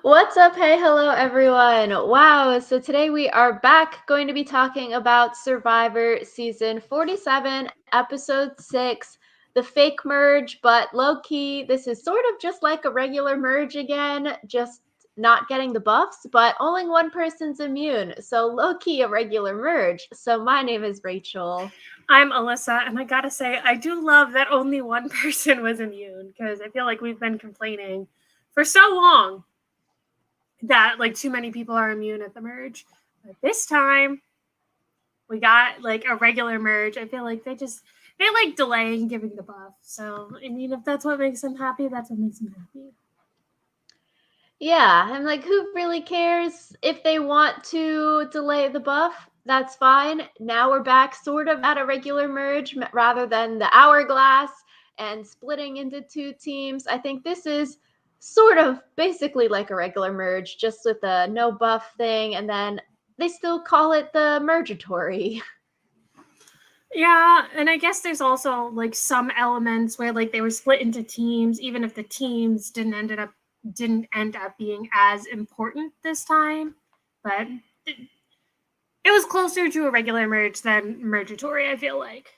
What's up? Hey, hello, everyone. Wow. So today we are back going to be talking about Survivor season 47, episode 6, the fake merge, but low key, this is sort of just like a regular merge again, just not getting the buffs, but only one person's immune. So low key, a regular merge. So my name is Rachel. I'm Alyssa, and I gotta say, I do love that only one person was immune because I feel like we've been complaining for so long that like too many people are immune at the merge. But this time we got like a regular merge. I feel like they like delaying giving the buff. So I mean, if that's what makes them happy, that's what makes them happy. Yeah, I'm like, who really cares if they want to delay the buff? That's fine. Now we're back sort of at a regular merge rather than the hourglass and splitting into two teams. I think this is sort of basically like a regular merge, just with the no buff thing, and then they still call it the mergatory. Yeah, and I guess there's also like some elements where like they were split into teams, even if the teams didn't end up being as important this time. But it was closer to a regular merge than mergatory, I feel like.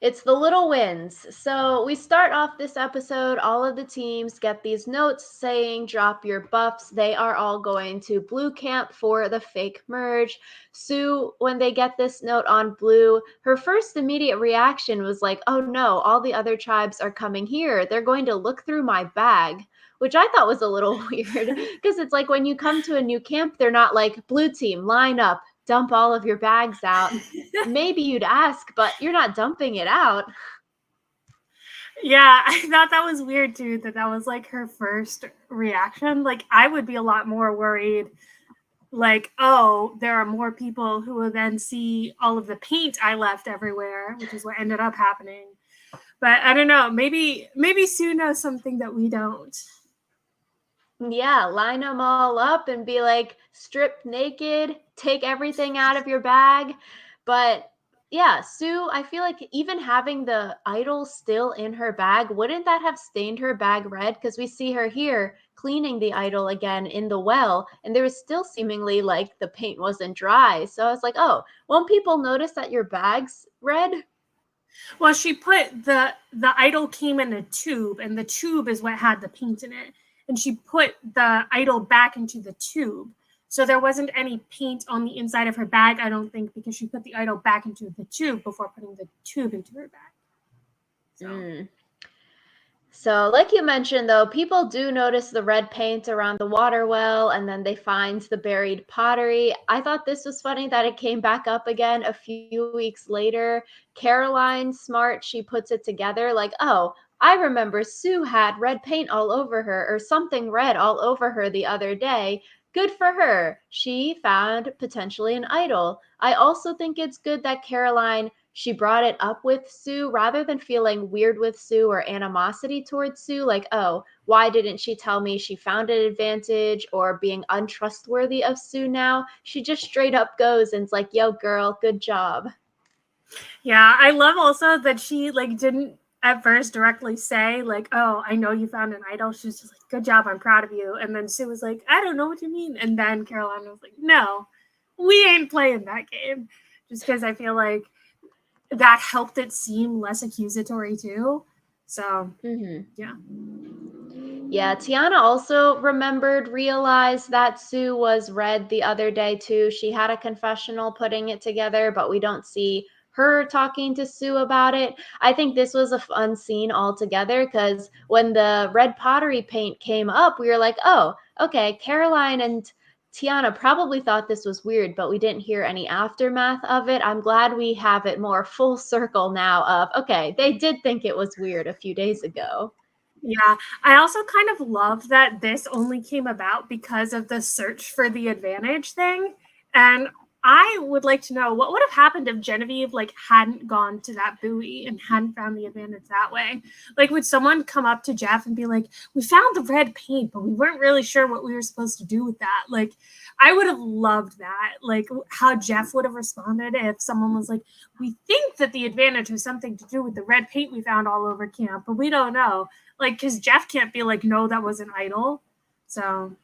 It's the little wins. So we start off this episode. All of the teams get these notes saying, drop your buffs. They are all going to blue camp for the fake merge. Sue, when they get this note on blue, her first immediate reaction was like, oh no, all the other tribes are coming here. They're going to look through my bag. Which I thought was a little weird because it's like when you come to a new camp, they're not like, blue team, line up, dump all of your bags out. Maybe you'd ask, but you're not dumping it out. Yeah, I thought that was weird too, that was like her first reaction. Like, I would be a lot more worried, like, oh, there are more people who will then see all of the paint I left everywhere, which is what ended up happening. But I don't know, maybe Sue knows something that we don't. Yeah, line them all up and be like, strip naked, take everything out of your bag. But yeah, Sue, I feel like even having the idol still in her bag, wouldn't that have stained her bag red? Because we see her here cleaning the idol again in the well, and there was still seemingly like the paint wasn't dry. So I was like, oh, won't people notice that your bag's red? Well, she put the idol came in a tube, and the tube is what had the paint in it. And she put the idol back into the tube. So there wasn't any paint on the inside of her bag, I don't think, because she put the idol back into the tube before putting the tube into her bag. So So, like you mentioned, though, people do notice the red paint around the water well, and then they find the buried pottery. I thought this was funny that it came back up again a few weeks later. Caroline, smart, she puts it together like, oh, I remember Sue had red paint all over her, or something red all over her the other day. Good for her. She found potentially an idol. I also think it's good that Caroline she brought it up with Sue rather than feeling weird with Sue or animosity towards Sue, like, oh, why didn't she tell me she found an advantage or being untrustworthy of Sue now? She just straight up goes and's like, yo, girl, good job. yeah, I love also that she like didn't at first directly say like, "Oh, I know you found an idol." She was just like, "Good job, I'm proud of you." And then Sue was like, "I don't know what you mean." And then Caroline was like, "No, we ain't playing that game." Just because I feel like that helped it seem less accusatory too. So yeah. Yeah, Tiana also realized that Sue was red the other day too. She had a confessional putting it together, but we don't see her talking to Sue about it. I think this was a fun scene altogether because when the red pottery paint came up, we were like, oh, okay, Caroline and Tiana probably thought this was weird, but we didn't hear any aftermath of it. I'm glad we have it more full circle now of, okay, they did think it was weird a few days ago. Yeah, I also kind of love that this only came about because of the search for the advantage thing. And I would like to know what would have happened if Genevieve like hadn't gone to that buoy and hadn't found the advantage that way. Like, would someone come up to Jeff and be like, "We found the red paint, but we weren't really sure what we were supposed to do with that." Like, I would have loved that. Like, how Jeff would have responded if someone was like, "We think that the advantage has something to do with the red paint we found all over camp, but we don't know." Like, because Jeff can't be like, no, that was an idol. So,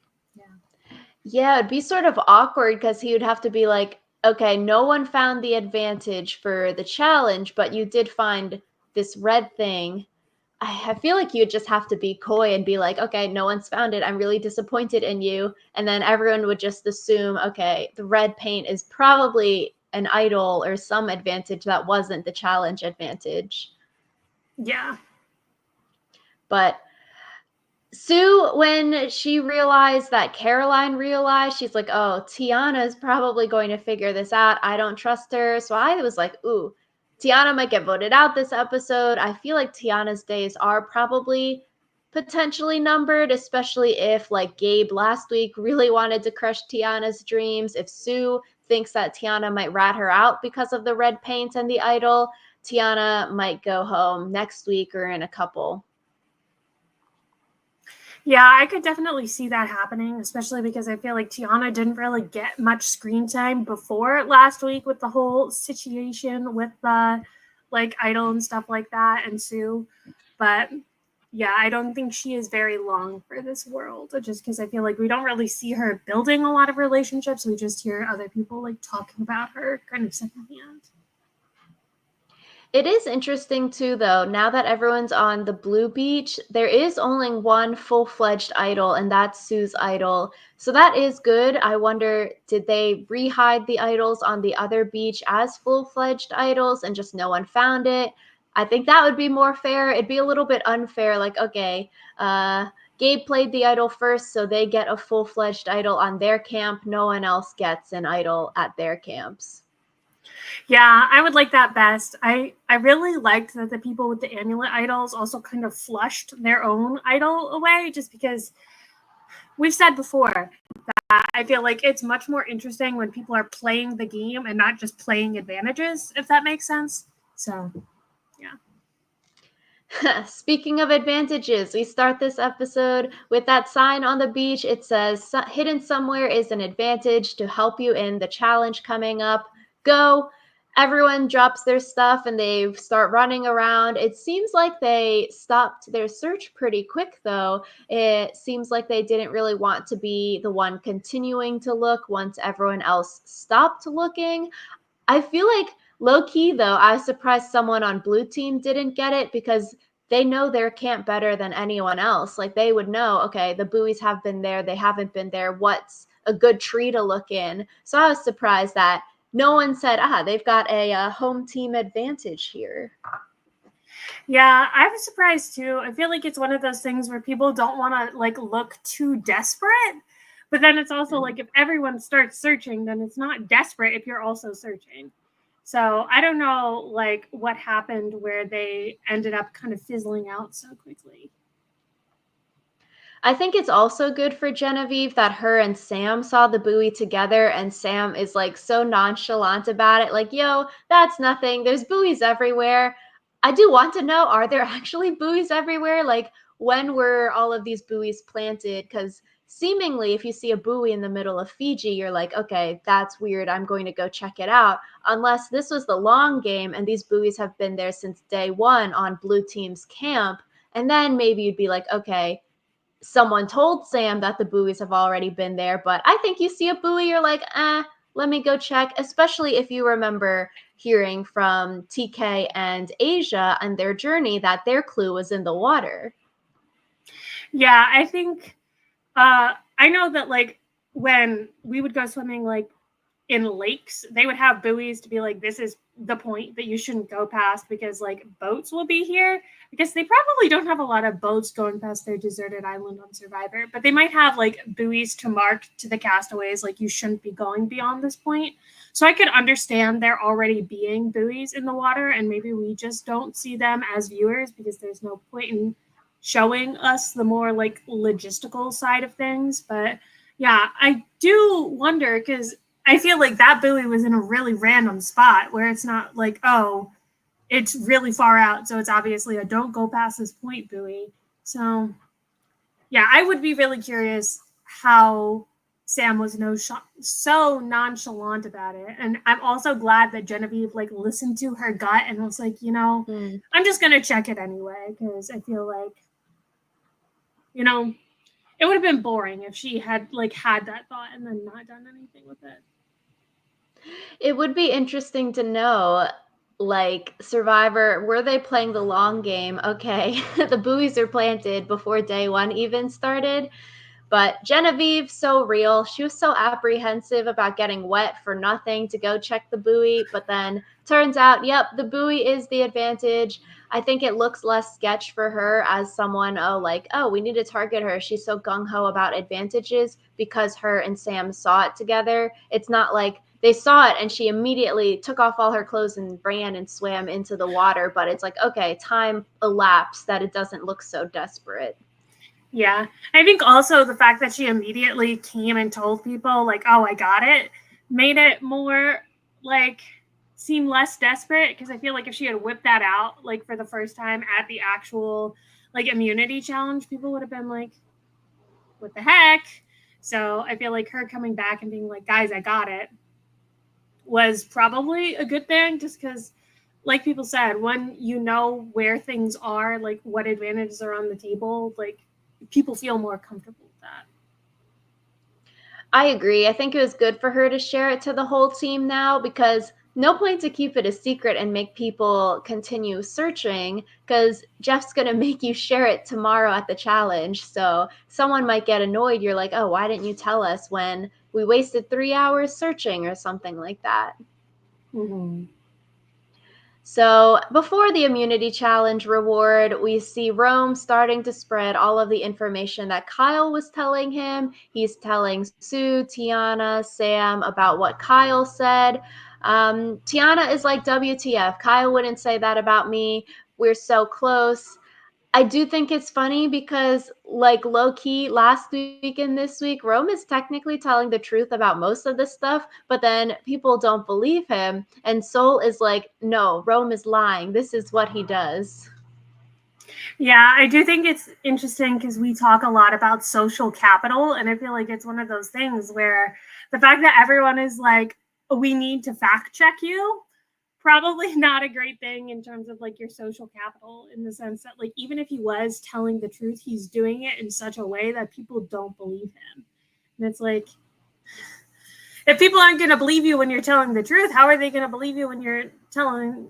Yeah, it'd be sort of awkward because he would have to be like, okay, no one found the advantage for the challenge, but you did find this red thing. I feel like you'd just have to be coy and be like, okay, no one's found it. I'm really disappointed in you. And then everyone would just assume, okay, the red paint is probably an idol or some advantage that wasn't the challenge advantage. yeah. But Sue, when she realized that Caroline realized, she's like, oh, Tiana's probably going to figure this out. I don't trust her. So I was like, ooh, Tiana might get voted out this episode. I feel like Tiana's days are probably potentially numbered, especially if, like, Gabe last week really wanted to crush Tiana's dreams. If Sue thinks that Tiana might rat her out because of the red paint and the idol, Tiana might go home next week or in a couple. Yeah, I could definitely see that happening, especially because I feel like Tiana didn't really get much screen time before last week with the whole situation with the like idol and stuff like that and Sue. But yeah, I don't think she is very long for this world, just because I feel like we don't really see her building a lot of relationships. We just hear other people like talking about her kind of secondhand. It is interesting too, though, now that everyone's on the blue beach, there is only one full-fledged idol, and that's Sue's idol. So that is good. I wonder, did they re-hide the idols on the other beach as full-fledged idols and just no one found it? I think that would be more fair. It'd be a little bit unfair, like, okay, Gabe played the idol first, so they get a full-fledged idol on their camp. No one else gets an idol at their camps. Yeah, I would like that best. I really liked that the people with the amulet idols also kind of flushed their own idol away, just because we've said before that I feel like it's much more interesting when people are playing the game and not just playing advantages, if that makes sense. So, yeah. Speaking of advantages, we start this episode with that sign on the beach. It says, hidden somewhere is an advantage to help you in the challenge coming up. Go. Everyone drops their stuff and they start running around. It seems like they stopped their search pretty quick, though. It seems like they didn't really want to be the one continuing to look once everyone else stopped looking. I feel like low key though, I was surprised someone on blue team didn't get it because they know their camp better than anyone else. Like they would know, okay, the buoys have been there, they haven't been there. What's a good tree to look in? So I was surprised that no one said, they've got a home team advantage here. Yeah, I was surprised too. I feel like it's one of those things where people don't want to like look too desperate. But then it's also like if everyone starts searching, then it's not desperate if you're also searching. So I don't know like what happened where they ended up kind of fizzling out so quickly. I think it's also good for Genevieve that her and Sam saw the buoy together, and Sam is like so nonchalant about it. Like, yo, that's nothing. There's buoys everywhere. I do want to know, are there actually buoys everywhere? Like, when were all of these buoys planted? Because seemingly, if you see a buoy in the middle of Fiji, you're like, okay, that's weird. I'm going to go check it out. Unless this was the long game and these buoys have been there since day one on Blue Team's camp. And then maybe you'd be like, okay, someone told Sam that the buoys have already been there, but I think you see a buoy, you're like, let me go check, especially if you remember hearing from TK and Asia and their journey that their clue was in the water. Yeah, I think I know that like when we would go swimming like in lakes, they would have buoys to be like, this is the point that you shouldn't go past because like boats will be here. Because they probably don't have a lot of boats going past their deserted island on Survivor, but they might have like buoys to mark to the castaways, like you shouldn't be going beyond this point. So I could understand there already being buoys in the water, and maybe we just don't see them as viewers because there's no point in showing us the more like logistical side of things. But yeah, I do wonder because I feel like that buoy was in a really random spot where it's not like, oh, it's really far out, so it's obviously a don't go past this point buoy. So, yeah, I would be really curious how Sam was so nonchalant about it. And I'm also glad that Genevieve like listened to her gut and was like, I'm just going to check it anyway because I feel like, It would have been boring if she had like had that thought and then not done anything with it. It would be interesting to know, like, Survivor, were they playing the long game? Okay, the buoys are planted before day one even started. But Genevieve, so real. She was so apprehensive about getting wet for nothing to go check the buoy. But then turns out, yep, the buoy is the advantage. I think it looks less sketch for her as someone, oh, we need to target her. She's so gung ho about advantages because her and Sam saw it together. It's not like they saw it and she immediately took off all her clothes and ran and swam into the water. But it's like, okay, time elapsed that it doesn't look so desperate. Yeah. I think also the fact that she immediately came and told people, like, oh, I got it, made it more like seem less desperate. Because I feel like if she had whipped that out, like, for the first time at the actual, like, immunity challenge, people would have been like, what the heck? So I feel like her coming back and being like, guys, I got it, was probably a good thing just because, like people said, when you know where things are, like what advantages are on the table, like people feel more comfortable with that. I agree. I think it was good for her to share it to the whole team now because no point to keep it a secret and make people continue searching because Jeff's going to make you share it tomorrow at the challenge. So someone might get annoyed. You're like, oh, why didn't you tell us when we wasted 3 hours searching or something like that? Mm-hmm. So before the immunity challenge reward, we see Rome starting to spread all of the information that Kyle was telling him. He's telling Sue, Tiana, Sam about what Kyle said. Tiana is like, WTF, Kyle wouldn't say that about me. We're so close. I do think it's funny because, like, low key, last week and this week, Rome is technically telling the truth about most of this stuff, but then people don't believe him. And Soul is like, no, Rome is lying. This is what he does. Yeah, I do think it's interesting because we talk a lot about social capital, and I feel like it's one of those things where the fact that everyone is like, we need to fact check you, probably not a great thing in terms of like your social capital, in the sense that, like, even if he was telling the truth, he's doing it in such a way that people don't believe him. And it's like, if people aren't going to believe you when you're telling the truth, how are they going to believe you when you're telling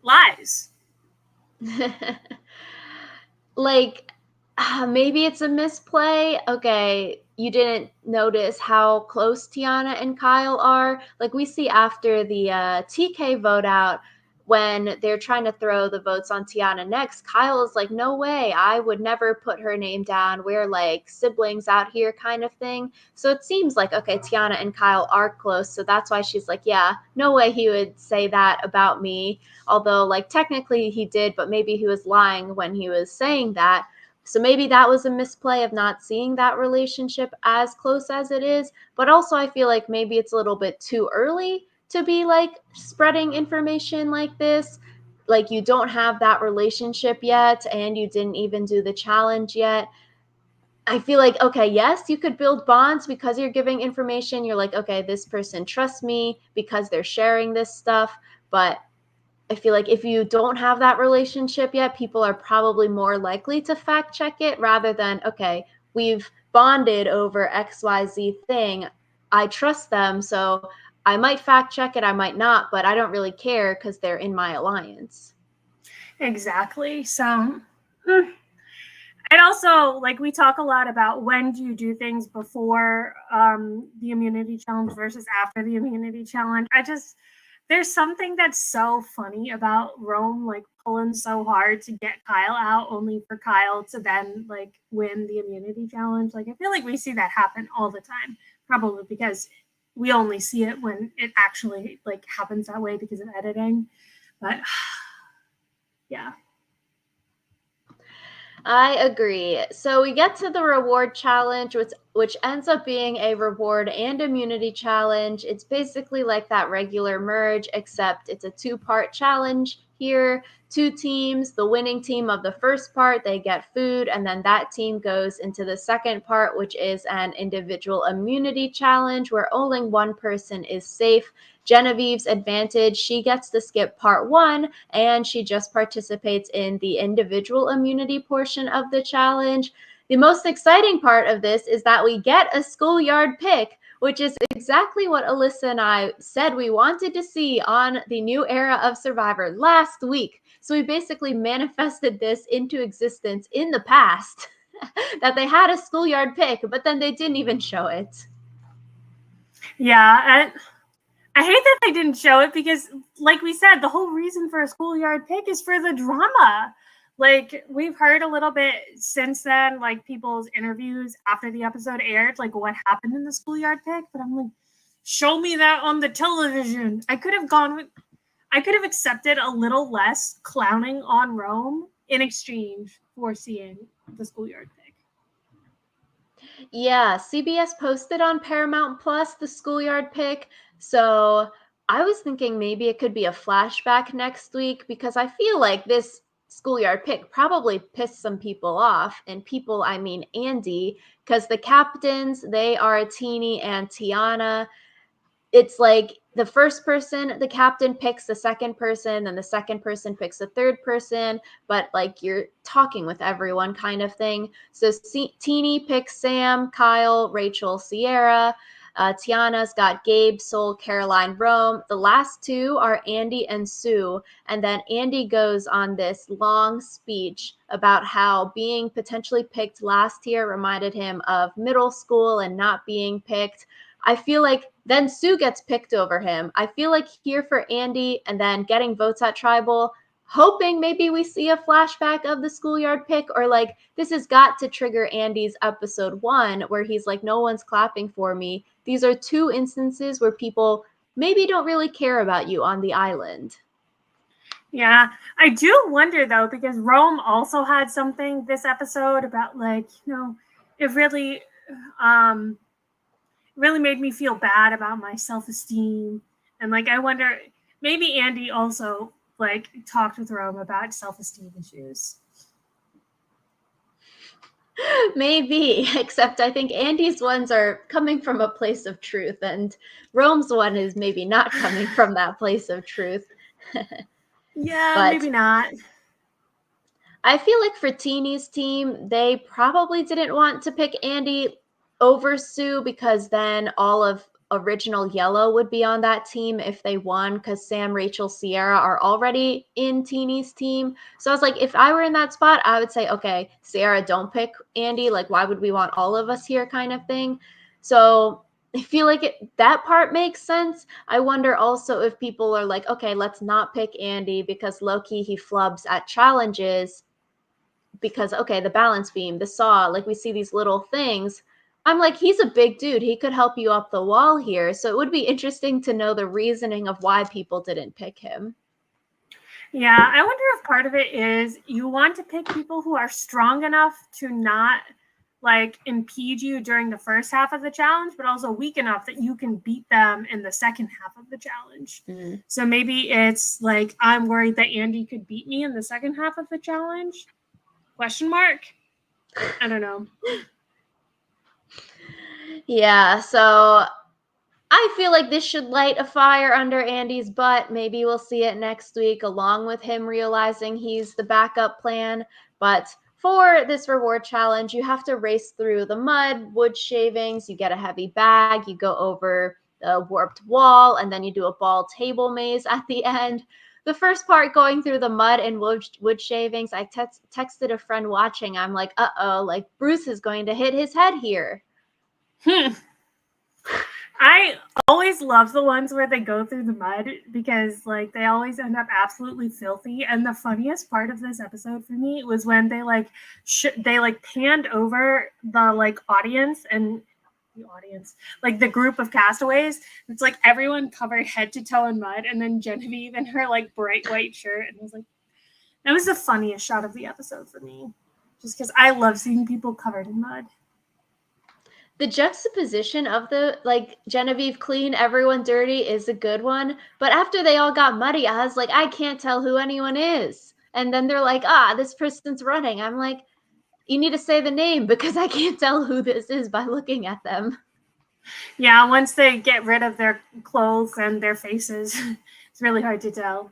lies? Like, maybe it's a misplay. Okay, you didn't notice how close Tiana and Kyle are. Like, we see after the TK vote out, when they're trying to throw the votes on Tiana next, Kyle is like, no way, I would never put her name down. We're like siblings out here, kind of thing. So it seems like, okay, Tiana and Kyle are close. So that's why she's like, yeah, no way he would say that about me. Although, like, technically he did, but maybe he was lying when he was saying that. So maybe that was a misplay of not seeing that relationship as close as it is. But also, I feel like maybe it's a little bit too early to be like spreading information like this. Like, you don't have that relationship yet, and you didn't even do the challenge yet. I feel like, okay, yes, you could build bonds because you're giving information. You're like, okay, this person trusts me because they're sharing this stuff. But I feel like if you don't have that relationship yet, people are probably more likely to fact check it rather than, okay, we've bonded over XYZ thing. I trust them, so I might fact check it, I might not, but I don't really care because they're in my alliance. Exactly. So, and also, like, we talk a lot about when do you do things before the immunity challenge versus after the immunity challenge. There's something that's so funny about Rome, like, pulling so hard to get Kyle out, only for Kyle to then, like, win the immunity challenge. Like, I feel like we see that happen all the time, probably because we only see it when it actually, like, happens that way because of editing. But yeah. I agree. So we get to the reward challenge, which ends up being a reward and immunity challenge. It's basically like that regular merge, except it's a two-part challenge here. Two teams, the winning team of the first part, they get food, and then that team goes into the second part, which is an individual immunity challenge where only one person is safe. Genevieve's advantage, she gets to skip part one and she just participates in the individual immunity portion of the challenge. The most exciting part of this is that we get a schoolyard pick, which is exactly what Alyssa and I said we wanted to see on the new era of Survivor last week. So we basically manifested this into existence in the past, that they had a schoolyard pick, but then they didn't even show it. Yeah, and I hate that they didn't show it because, like we said, the whole reason for a schoolyard pick is for the drama. Like, we've heard a little bit since then, like people's interviews after the episode aired, like what happened in the schoolyard pick. But I'm like, show me that on the television. I could have accepted a little less clowning on Rome in exchange for seeing the schoolyard pick. Yeah, CBS posted on Paramount Plus the schoolyard pick. So I was thinking maybe it could be a flashback next week because I feel like this schoolyard pick probably pissed some people off. And people, I mean Andy, because the captains, they are Teeny and Tiana. It's like the first person, the captain picks the second person, and the second person picks the third person, but like you're talking with everyone kind of thing. So Teeny picks Sam, Kyle, Rachel, Sierra. Tiana's got Gabe, Sol, Caroline, Rome. The last two are Andy and Sue. And then Andy goes on this long speech about how being potentially picked last year reminded him of middle school and not being picked. I feel like then Sue gets picked over him. I feel like here for Andy and then getting votes at Tribal, hoping maybe we see a flashback of the schoolyard pick, or like this has got to trigger Andy's episode 1 where he's like, no one's clapping for me. These are two instances where people maybe don't really care about you on the island. Yeah, I do wonder though, because Rome also had something this episode about like, it really really made me feel bad about my self-esteem. And like, I wonder, maybe Andy also like talked with Rome about self-esteem issues. Maybe, except I think Andy's ones are coming from a place of truth, and Rome's one is maybe not coming from that place of truth. Yeah, But maybe not. I feel like for Teeny's team, they probably didn't want to pick Andy over Sue because then all of original Yellow would be on that team if they won, because Sam, Rachel, Sierra are already in Teeny's team. So I was like, if I were in that spot, I would say, okay, Sierra, don't pick Andy. Like, why would we want all of us here kind of thing? So I feel like that part makes sense. I wonder also if people are like, okay, let's not pick Andy because low-key he flubs at challenges because, okay, the balance beam, the saw, like we see these little things. I'm like, he's a big dude. He could help you up the wall here. So it would be interesting to know the reasoning of why people didn't pick him. Yeah, I wonder if part of it is you want to pick people who are strong enough to not like impede you during the first half of the challenge, but also weak enough that you can beat them in the second half of the challenge. Mm. So maybe it's like, I'm worried that Andy could beat me in the second half of the challenge? Question mark? I don't know. Yeah, so I feel like this should light a fire under Andy's butt. Maybe we'll see it next week, along with him realizing he's the backup plan. But for this reward challenge, you have to race through the mud, wood shavings, you get a heavy bag, you go over the warped wall, and then you do a ball table maze at the end. The first part, going through the mud and wood shavings, I texted a friend watching. I'm like, uh-oh, like Bruce is going to hit his head here. I always love the ones where they go through the mud because like they always end up absolutely filthy. And the funniest part of this episode for me was when they panned over the like audience and like the group of castaways. It's like everyone covered head to toe in mud, and then Genevieve in her like bright white shirt, and it was like, that was the funniest shot of the episode for me, just because I love seeing people covered in mud. The juxtaposition of the like Genevieve clean, everyone dirty is a good one. But after they all got muddy, I was like, I can't tell who anyone is. And then they're like, this person's running. I'm like, you need to say the name because I can't tell who this is by looking at them. Yeah, once they get rid of their clothes and their faces, it's really hard to tell.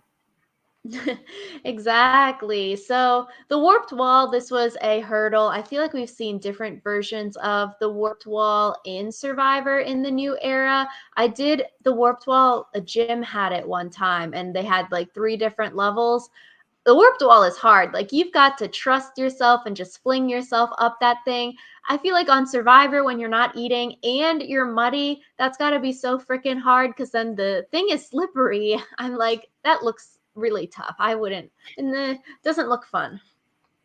Exactly. So the warped wall, this was a hurdle. I feel like we've seen different versions of the warped wall in Survivor in the new era. I did the warped wall, a gym had it one time, and they had like three different levels. The warped wall is hard. Like you've got to trust yourself and just fling yourself up that thing. I feel like on Survivor, when you're not eating and you're muddy, that's got to be so freaking hard because then the thing is slippery. I'm like, that looks really tough. I wouldn't, and it doesn't look fun.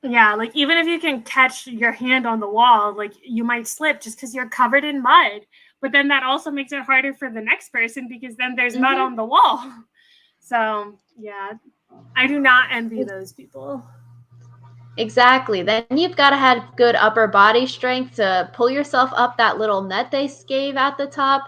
Yeah, like even if you can catch your hand on the wall, like you might slip just because you're covered in mud. But then that also makes it harder for the next person because then there's mud Mm-hmm. on the wall. So yeah, I do not envy those people. Exactly. Then you've got to have good upper body strength to pull yourself up that little net they gave at the top.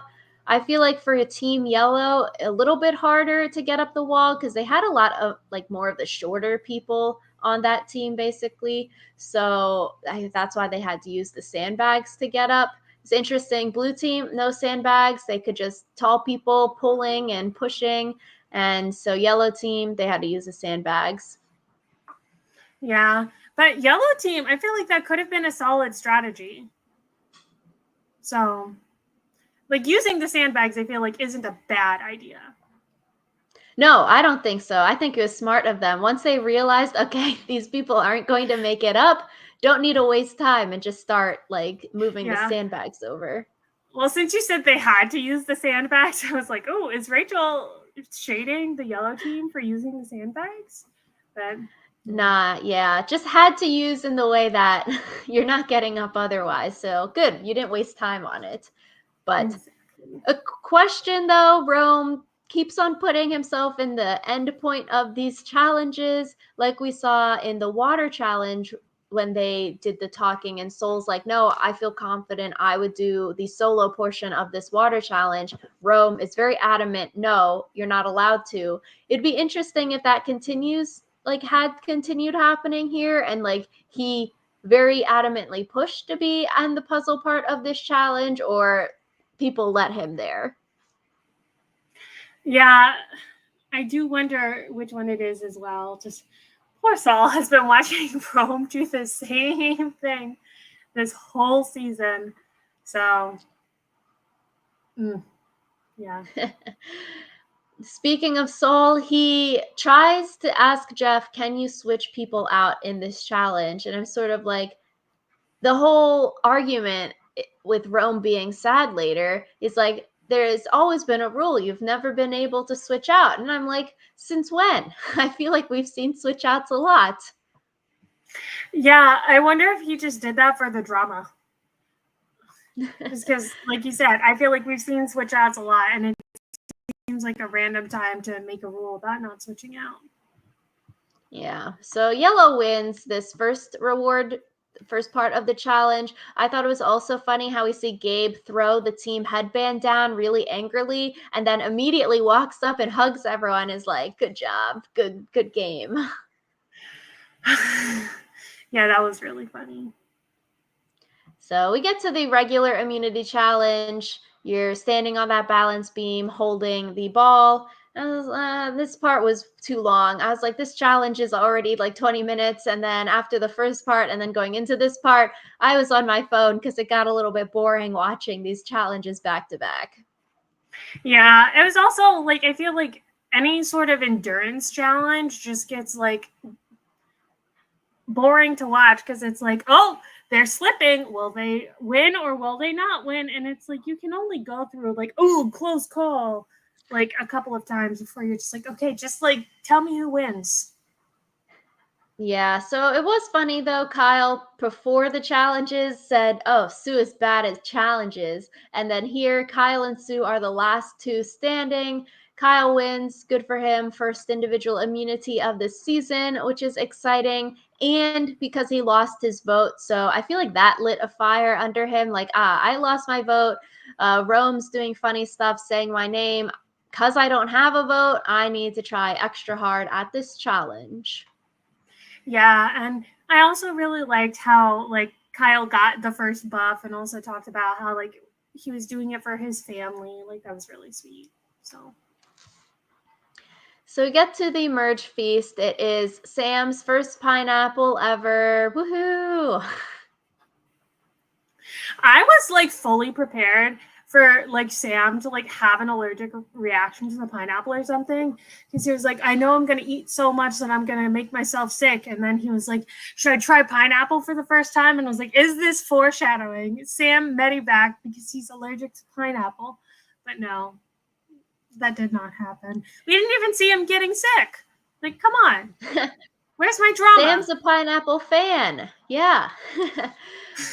I feel like for a team yellow, a little bit harder to get up the wall because they had a lot of like more of the shorter people on that team basically. So that's why they had to use the sandbags to get up. It's interesting. Blue team, no sandbags. They could just tall people pulling and pushing. And so yellow team, they had to use the sandbags. Yeah, but yellow team, I feel like that could have been a solid strategy. So, like using the sandbags, I feel like isn't a bad idea. No, I don't think so. I think it was smart of them. Once they realized, okay, these people aren't going to make it up, don't need to waste time and just start like moving the Yeah. sandbags over. Well, since you said they had to use the sandbags, I was like, oh, is Rachel shading the yellow team for using the sandbags? But yeah. Nah, yeah, just had to use in the way that you're not getting up otherwise. So good, you didn't waste time on it. But Exactly. a question though, Rome keeps on putting himself in the end point of these challenges, like we saw in the water challenge when they did the talking, and Soul's like, no, I feel confident I would do the solo portion of this water challenge. Rome is very adamant, no, you're not allowed to. It'd be interesting if that continues, like had continued happening here, and like he very adamantly pushed to be on the puzzle part of this challenge, or people let him there. Yeah, I do wonder which one it is as well. Just poor Saul has been watching Rome do the same thing this whole season. So, yeah. Speaking of Soul, he tries to ask Jeff, can you switch people out in this challenge? And I'm sort of like, the whole argument with Rome being sad later is like, there's always been a rule. You've never been able to switch out. And I'm like, since when? I feel like we've seen switch outs a lot. Yeah, I wonder if he just did that for the drama. Just because, like you said, I feel like we've seen switch outs a lot, and it seems like a random time to make a rule about not switching out. Yeah. So yellow wins this first part of the challenge. I thought it was also funny how we see Gabe throw the team headband down really angrily and then immediately walks up and hugs everyone, is like, good job. Good game. Yeah, that was really funny. So we get to the regular immunity challenge. You're standing on that balance beam holding the ball. This part was too long. I was like, this challenge is already like 20 minutes. And then after the first part and then going into this part, I was on my phone because it got a little bit boring watching these challenges back to back. Yeah, it was also like, I feel like any sort of endurance challenge just gets like boring to watch because it's like, oh, they're slipping. Will they win or will they not win? And it's like you can only go through like, oh, close call, like a couple of times before you're just like, okay, just like tell me who wins. Yeah, so it was funny though. Kyle, before the challenges, said, oh, Sue is bad at challenges. And then here, Kyle and Sue are the last two standing. Kyle wins. Good for him. First individual immunity of this season, which is exciting. And because he lost his vote. So I feel like that lit a fire under him. Like, I lost my vote. Rome's doing funny stuff, saying my name. Because I don't have a vote, I need to try extra hard at this challenge. Yeah, and I also really liked how like Kyle got the first buff and also talked about how like he was doing it for his family. Like that was really sweet. So So we get to the merge feast. It is Sam's first pineapple ever. Woohoo! I was like fully prepared for like Sam to like have an allergic reaction to the pineapple or something, because he was like, I know I'm gonna eat so much that I'm gonna make myself sick. And then he was like, should I try pineapple for the first time? And I was like, is this foreshadowing? Sam medevac because he's allergic to pineapple. But no, that did not happen. We didn't even see him getting sick. Like, come on. Where's my drama? Sam's a pineapple fan. Yeah.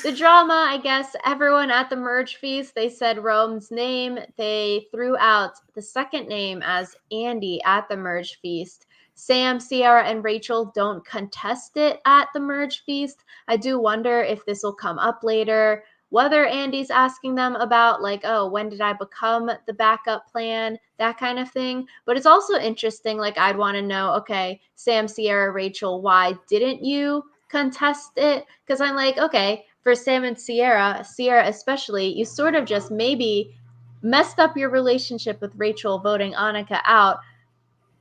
The drama, I guess, everyone at the merge feast, they said Rome's name. They threw out the second name as Andy at the merge feast. Sam, Sierra, and Rachel don't contest it at the merge feast. I do wonder if this will come up later, whether Andy's asking them about, like, oh, when did I become the backup plan, that kind of thing. But it's also interesting, like, I'd want to know, okay, Sam, Sierra, Rachel, why didn't you contest it? Because I'm like, okay, for Sam and Sierra especially, you sort of just maybe messed up your relationship with Rachel voting Annika out,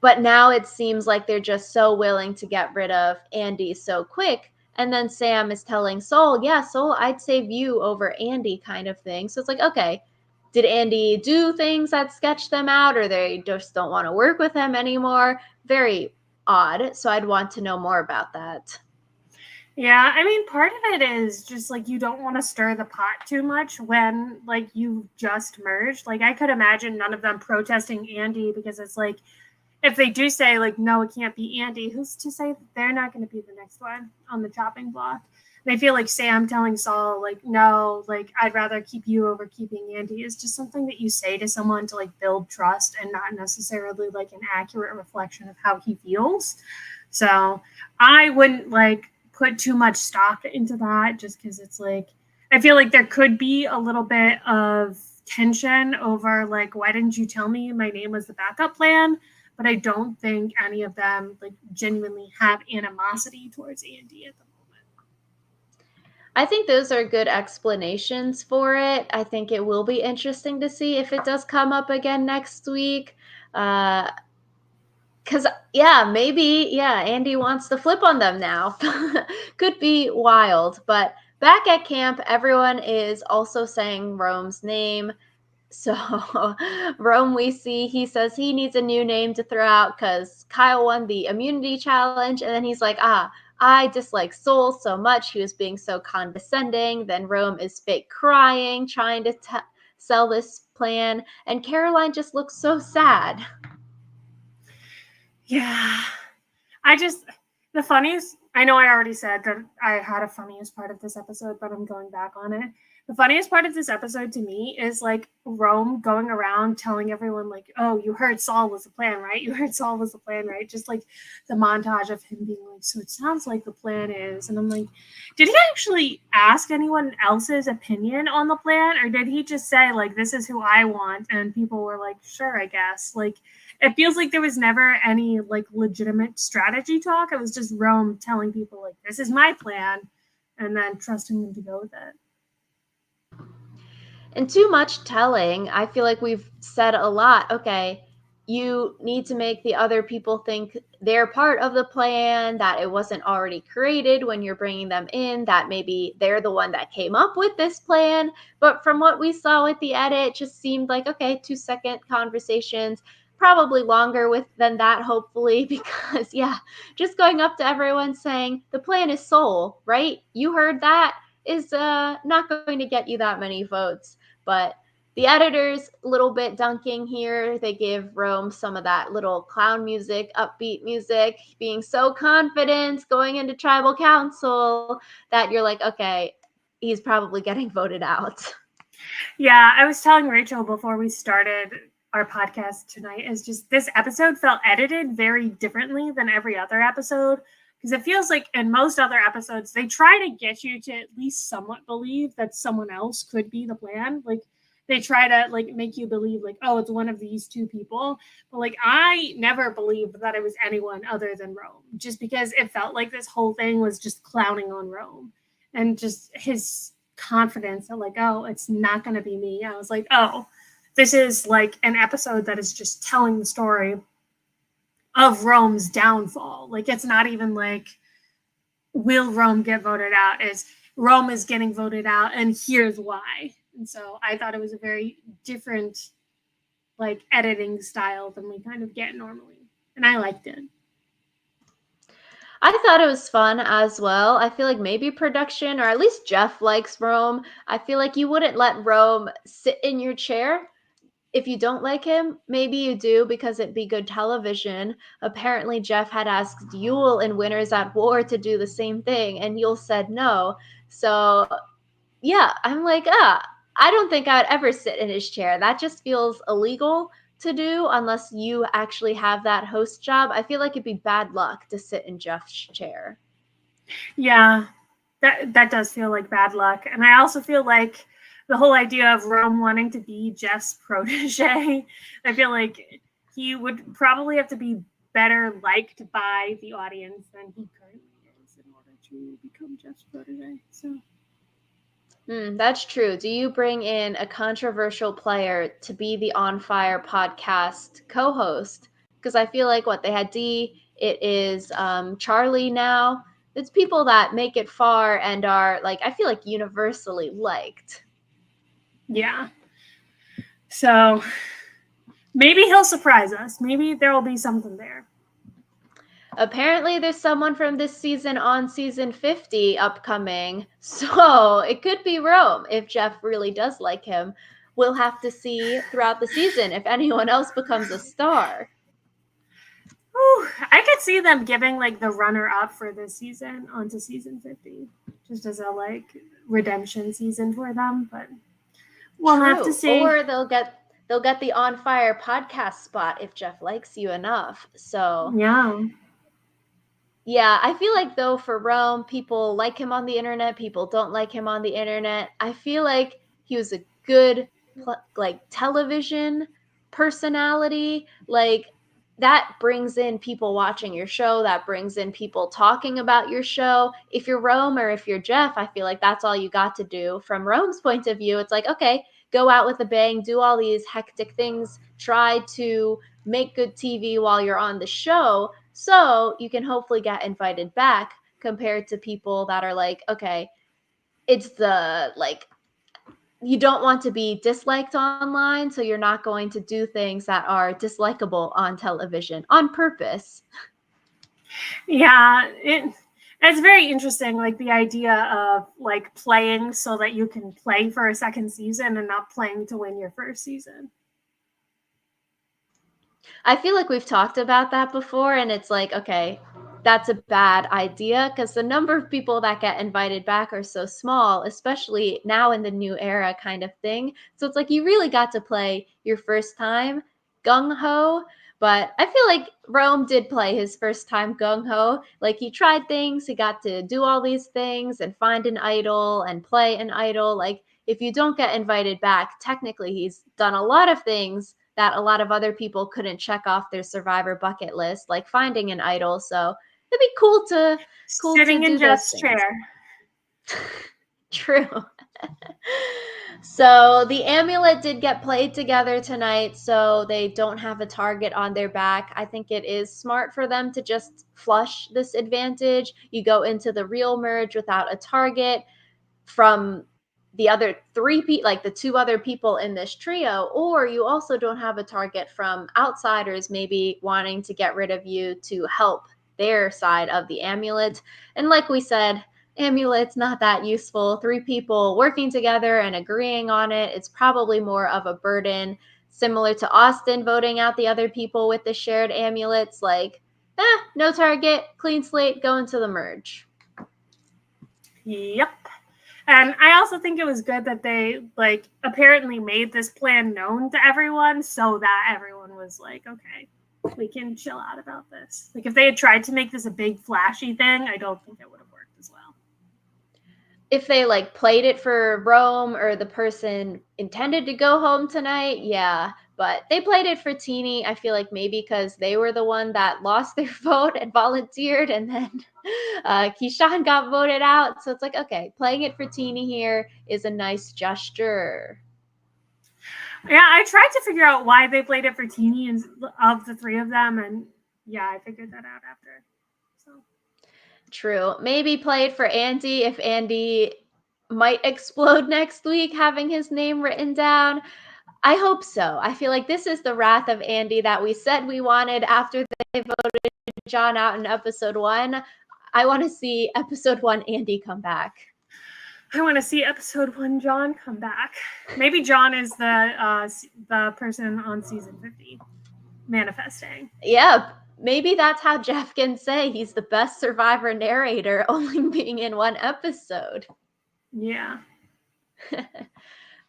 but now it seems like they're just so willing to get rid of Andy so quick. And then Sam is telling Soul, yeah, Soul, I'd save you over Andy, kind of thing. So it's like, okay, did Andy do things that sketch them out, or they just don't want to work with him anymore? Very odd. So I'd want to know more about that. Yeah, I mean, part of it is just like you don't want to stir the pot too much when like you just merged. Like I could imagine none of them protesting Andy, because it's like if they do say like no, it can't be Andy, who's to say that they're not going to be the next one on the chopping block? And I feel like Sam telling Saul like no, like I'd rather keep you over keeping Andy is just something that you say to someone to like build trust and not necessarily like an accurate reflection of how he feels. So I wouldn't like put too much stock into that, just because it's like I feel like there could be a little bit of tension over like why didn't you tell me my name was the backup plan, but I don't think any of them like genuinely have animosity towards Andy at the moment. I think those are good explanations for it. I think it will be interesting to see if it does come up again next week. Because, yeah, maybe, yeah, Andy wants to flip on them now. Could be wild. But back at camp, everyone is also saying Rome's name. So Rome, we see, he says he needs a new name to throw out because Kyle won the immunity challenge. And then he's like, I dislike Soul so much. He was being so condescending. Then Rome is fake crying, trying to sell this plan. And Caroline just looks so sad. Yeah. The funniest, I know I already said that I had a funniest part of this episode, but I'm going back on it. The funniest part of this episode to me is like Rome going around telling everyone, like, oh, you heard Saul was the plan, right? You heard Saul was the plan, right? Just like the montage of him being like, so it sounds like the plan is. And I'm like, did he actually ask anyone else's opinion on the plan? Or did he just say, like, this is who I want? And people were like, sure, I guess. Like, it feels like there was never any like legitimate strategy talk. It was just Rome telling people like, this is my plan, and then trusting them to go with it. And too much telling. I feel like we've said a lot. Okay, you need to make the other people think they're part of the plan, that it wasn't already created when you're bringing them in, that maybe they're the one that came up with this plan. But from what we saw with the edit, it just seemed like, okay, 2-second conversations, probably longer than that, hopefully, because, yeah, just going up to everyone saying, the plan is Soul, right? You heard that? Is not going to get you that many votes. But the editors, a little bit dunking here. They give Rome some of that little clown music, upbeat music, being so confident going into tribal council that you're like, okay, he's probably getting voted out. Yeah, I was telling Rachel before we started our podcast tonight, is just this episode felt edited very differently than every other episode, because it feels like in most other episodes they try to get you to at least somewhat believe that someone else could be the plan. Like they try to like make you believe like, oh, it's one of these two people. But like I never believed that it was anyone other than Rome, just because it felt like this whole thing was just clowning on Rome and just his confidence that like, oh, it's not going to be me. I was like, oh, this is like an episode that is just telling the story of Rome's downfall. Like, it's not even like, will Rome get voted out? Is Rome is getting voted out, and here's why. And so I thought it was a very different like editing style than we kind of get normally, and I liked it. I thought it was fun as well. I feel like maybe production, or at least Jeff likes Rome. I feel like you wouldn't let Rome sit in your chair if you don't like him. Maybe you do because it'd be good television. Apparently, Jeff had asked Yule in Winners at War to do the same thing, and Yule said no. So, yeah, I'm like, I don't think I'd ever sit in his chair. That just feels illegal to do unless you actually have that host job. I feel like it'd be bad luck to sit in Jeff's chair. Yeah, that does feel like bad luck, and I also feel like the whole idea of Rome wanting to be Jeff's protege, I feel like he would probably have to be better liked by the audience than he currently is in order to become Jeff's protege. So That's true. Do you bring in a controversial player to be the On Fire podcast co host? Because I feel like what they had D, it is Charlie now. It's people that make it far and are like, I feel like universally liked. yeah, so maybe he'll surprise us. Maybe there will be something there. Apparently, there's someone from this season on season 50 upcoming. So it could be Rome if Jeff really does like him. We'll have to see throughout the season if anyone else becomes a star. Ooh, I could see them giving like the runner up for this season onto season 50, just as a like redemption season for them. But we'll have to True. see. Or they'll get the On Fire podcast spot if Jeff likes you enough. So Yeah. yeah, I feel like though for Rome, people like him on the internet, people don't like him on the internet. I feel like he was a good like television personality. Like that brings in people watching your show, that brings in people talking about your show. If you're Rome or if you're Jeff, I feel like that's all you got to do. From Rome's point of view, it's like, okay, go out with a bang, do all these hectic things, try to make good TV while you're on the show so you can hopefully get invited back compared to people that are like, okay, it's the like you don't want to be disliked online, so you're not going to do things that are dislikable on television on purpose. Yeah. It's very interesting, like the idea of like playing so that you can play for a second season and not playing to win your first season. I feel like we've talked about that before, and it's like, okay, that's a bad idea because the number of people that get invited back are so small, especially now in the new era kind of thing. So it's like you really got to play your first time gung ho. But I feel like Rome did play his first time gung ho. Like he tried things, he got to do all these things and find an idol and play an idol. Like if you don't get invited back, technically he's done a lot of things that a lot of other people couldn't check off their survivor bucket list, like finding an idol. So it'd be cool to Sitting in do those Jeff's things. chair. True. So the amulet did get played together tonight, so they don't have a target on their back. I think it is smart for them to just flush this advantage. You go into the real merge without a target from the other like the two other people in this trio, or you also don't have a target from outsiders maybe wanting to get rid of you to help their side of the amulet. And like we said, amulet's not that useful. Three people working together and agreeing on it, it's probably more of a burden, similar to Austin voting out the other people with the shared amulets. Like, no target, clean slate, go into the merge. Yep. And I also think it was good that they like apparently made this plan known to everyone so that everyone was like, okay, we can chill out about this. Like if they had tried to make this a big flashy thing, I don't think it would have worked as well. If they like played it for Rome or the person intended to go home tonight, yeah. But they played it for Teeny. I feel like maybe because they were the one that lost their vote and volunteered, and then Keyshawn got voted out. So it's like, okay, playing it for Teeny here is a nice gesture. Yeah, I tried to figure out why they played it for Teeny and of the three of them, and Yeah, I figured that out after. So True. Maybe play it for Andy if Andy might explode next week having his name written down. I hope so. I feel like this is the wrath of Andy that we said we wanted after they voted John out in episode 1. I want to see episode 1 Andy come back. I want to see episode 1 John come back. Maybe John is the person on season 50 manifesting. Yeah, maybe that's how Jeff can say he's the best survivor narrator, only being in 1 episode. Yeah.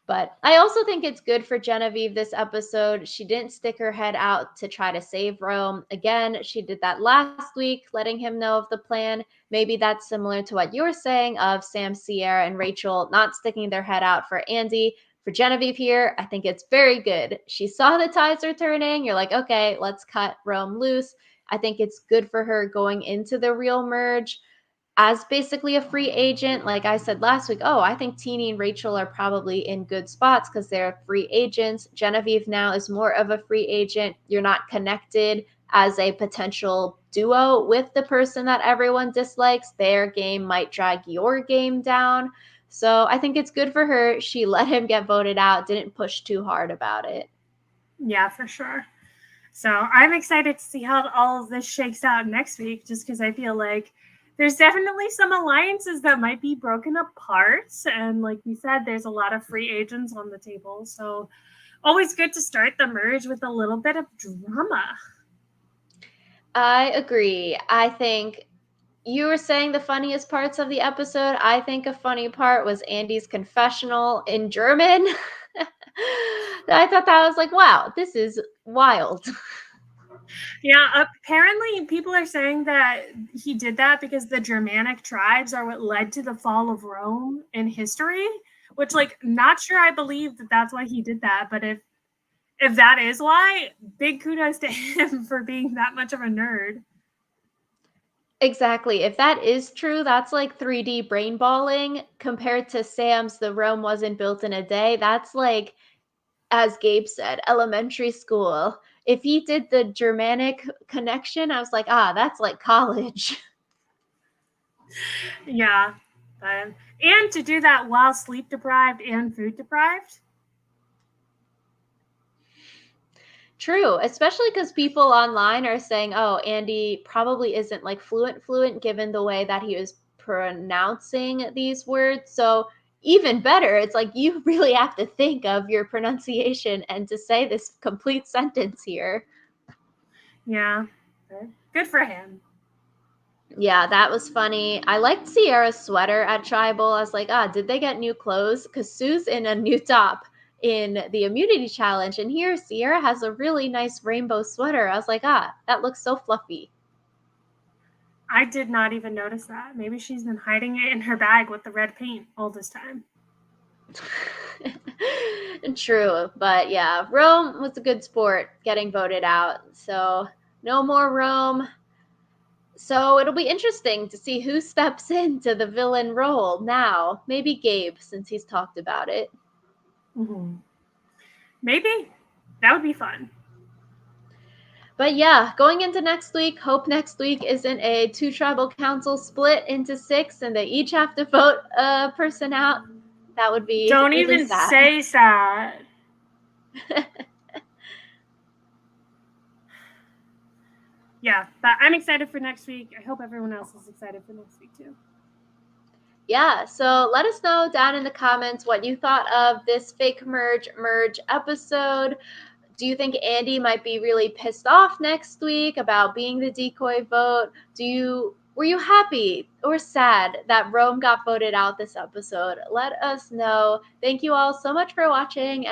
But I also think it's good for Genevieve this episode. She didn't stick her head out to try to save Rome. Again, she did that last week, letting him know of the plan. Maybe that's similar to what you were saying of Sam, Sierra, and Rachel not sticking their head out for Andy. For Genevieve here, I think it's very good. She saw the tides are turning. You're like, okay, let's cut Rome loose. I think it's good for her going into the real merge as basically a free agent. Like I said last week, I think Teeny and Rachel are probably in good spots because they're free agents. Genevieve now is more of a free agent. You're not connected as a potential duo with the person that everyone dislikes. Their game might drag your game down. So I think it's good for her. She let him get voted out, didn't push too hard about it. Yeah, for sure. So I'm excited to see how all of this shakes out next week, just because I feel like there's definitely some alliances that might be broken apart. And like we said, there's a lot of free agents on the table. So always good to start the merge with a little bit of drama. I agree. I think you were saying the funniest parts of the episode. I think a funny part was Andy's confessional in German. I thought that was like, wow, this is wild. Yeah, apparently people are saying that he did that because the Germanic tribes are what led to the fall of Rome in history, which, like, not sure I believe that that's why he did that, but if that is why, big kudos to him for being that much of a nerd. Exactly. If that is true, that's like 3D brain balling compared to Sam's The Rome Wasn't Built in a Day. That's like, as Gabe said, elementary school. If he did the Germanic connection, I was like, that's like college. Yeah. And to do that while sleep deprived and food deprived. True, especially because people online are saying, Andy probably isn't like fluent given the way that he was pronouncing these words. So even better, it's like you really have to think of your pronunciation and to say this complete sentence here. Yeah. Good for him. Yeah, that was funny. I liked Sierra's sweater at Tribal. I was like, did they get new clothes? Because Sue's in a new top in the immunity challenge. And here, Sierra has a really nice rainbow sweater. I was like, that looks so fluffy. I did not even notice that. Maybe she's been hiding it in her bag with the red paint all this time. True. But yeah, Rome was a good sport getting voted out. So no more Rome. So it'll be interesting to see who steps into the villain role now. Maybe Gabe, since he's talked about it. Mm-hmm. Maybe. That would be fun. But yeah, going into next week, hope next week isn't a 2 tribal council split into 6 and they each have to vote a person out. That would be Don't really even sad. say sad. Yeah, but I'm excited for next week. I hope everyone else is excited for next week too. Yeah, so let us know down in the comments what you thought of this fake merge episode. Do you think Andy might be really pissed off next week about being the decoy vote? Were you happy or sad that Rome got voted out this episode? Let us know. Thank you all so much for watching.